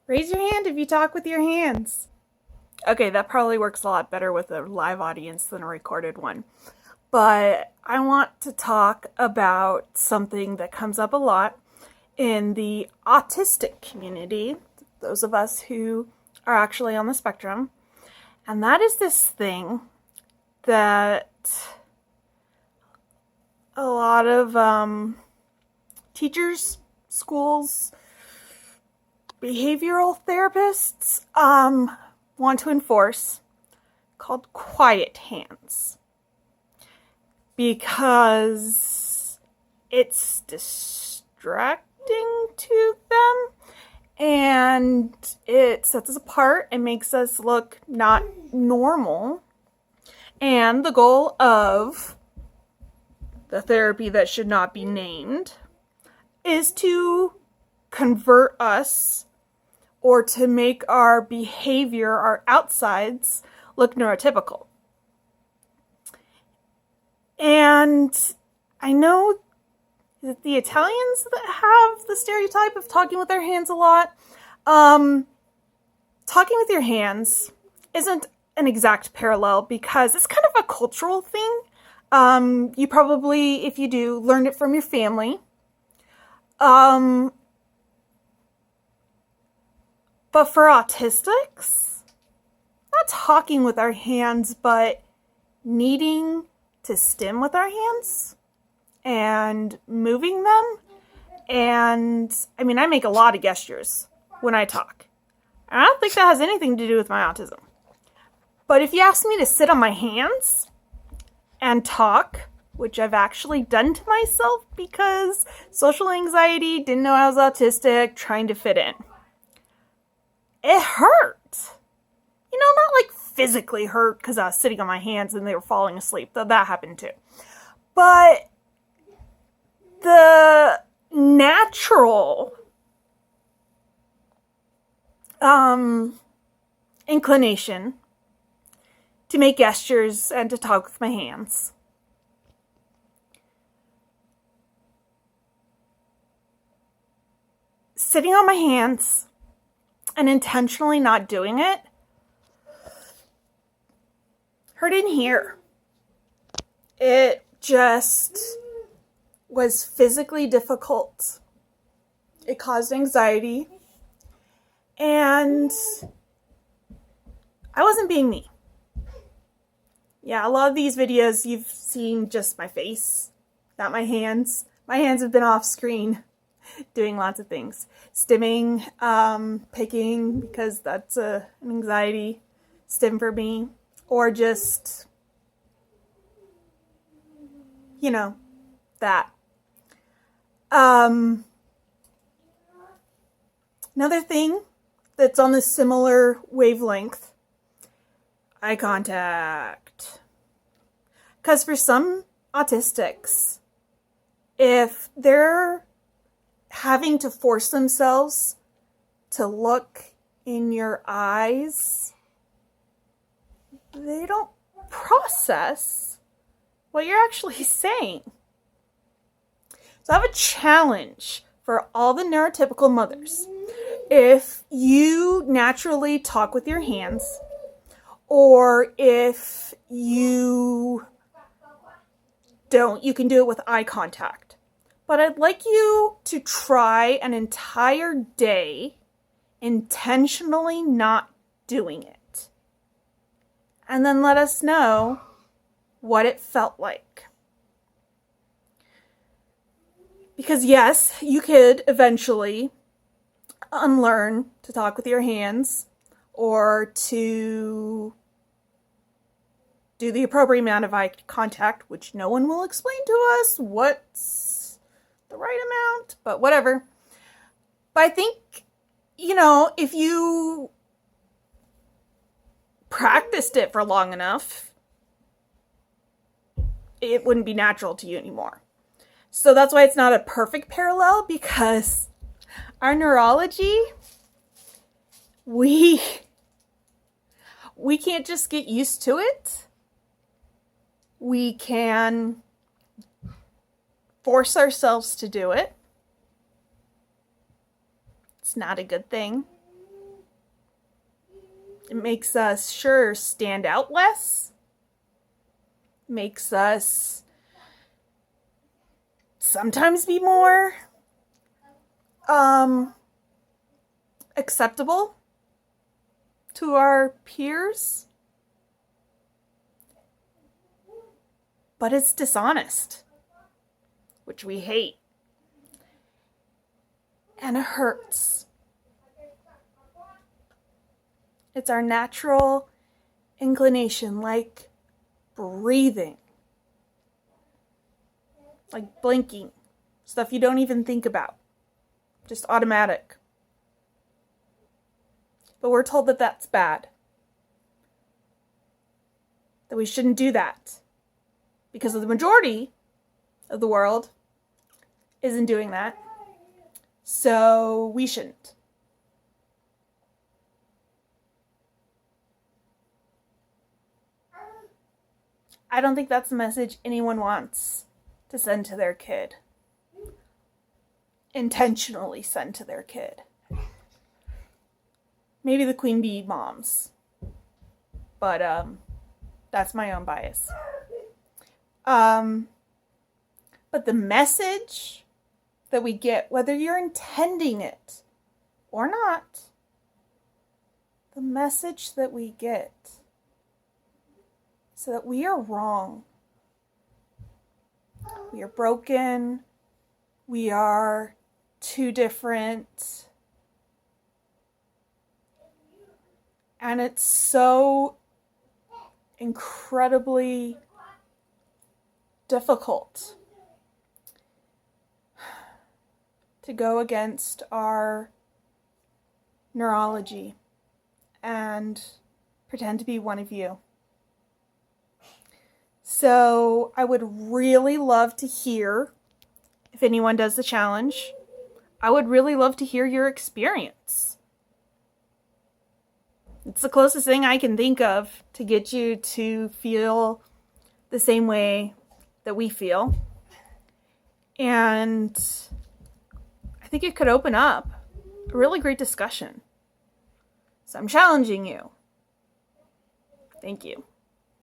Raise your hand if you talk with your hands. Okay, that probably works a lot better with a live audience than a recorded one. But I want to talk about something that comes up a lot in the autistic community, those of us who are actually on the spectrum. And that is this thing that a lot of teachers, schools, behavioral therapists want to enforce, called quiet hands, because it's distracting to them and it sets us apart and makes us look not normal. And the goal of the therapy that should not be named is to convert us or to make our behavior, our outsides, look neurotypical. And I know that the Italians that have the stereotype of talking with their hands a lot. Talking with your hands isn't an exact parallel because it's kind of a cultural thing. You probably, if you do, learned it from your family. But for autistics, not talking with our hands, but needing to stim with our hands and moving them. And I mean, I make a lot of gestures when I talk. And I don't think that has anything to do with my autism. But if you ask me to sit on my hands and talk, which I've actually done to myself because social anxiety, didn't know I was autistic, trying to fit in. It hurt. You know, not like physically hurt because I was sitting on my hands and they were falling asleep, though that happened too. But the natural inclination to make gestures and to talk with my hands sitting on my hands and intentionally not doing it hurt in here. It just was physically difficult. It caused anxiety. And I wasn't being me. Yeah, a lot of these videos you've seen just my face, not my hands. My hands have been off screen doing lots of things. Stimming, picking, because that's an anxiety stim for me. Or just, you know, that. Another thing that's on a similar wavelength, eye contact. Because for some autistics, if they're having to force themselves to look in your eyes, they don't process what you're actually saying. So I have a challenge for all the neurotypical mothers. If you naturally talk with your hands, or if you don't, you can do it with eye contact. But I'd like you to try an entire day intentionally not doing it. And then let us know what it felt like. Because yes, you could eventually unlearn to talk with your hands or to do the appropriate amount of eye contact, which no one will explain to us what's the right amount, but whatever. But I think, you know, if you practiced it for long enough, it wouldn't be natural to you anymore. So that's why it's not a perfect parallel, because our neurology, we can't just get used to it. We can force ourselves to do it. It's not a good thing. It makes us sure stand out less. Makes us sometimes be more acceptable to our peers. But it's dishonest, which we hate. And it hurts. It's our natural inclination, like breathing, like blinking, stuff you don't even think about, just automatic. But we're told that that's bad, that we shouldn't do that, because the majority of the world isn't doing that, so we shouldn't. I don't think that's the message anyone wants to send to their kid. Intentionally send to their kid. Maybe the queen bee moms. But that's my own bias. But the message that we get, whether you're intending it or not, the message that we get so that we are wrong. We are broken. We are too different. And it's so incredibly difficult to go against our neurology and pretend to be one of you. So I would really love to hear, if anyone does the challenge, I would really love to hear your experience. It's the closest thing I can think of to get you to feel the same way that we feel. And I think it could open up a really great discussion. So I'm challenging you. Thank you.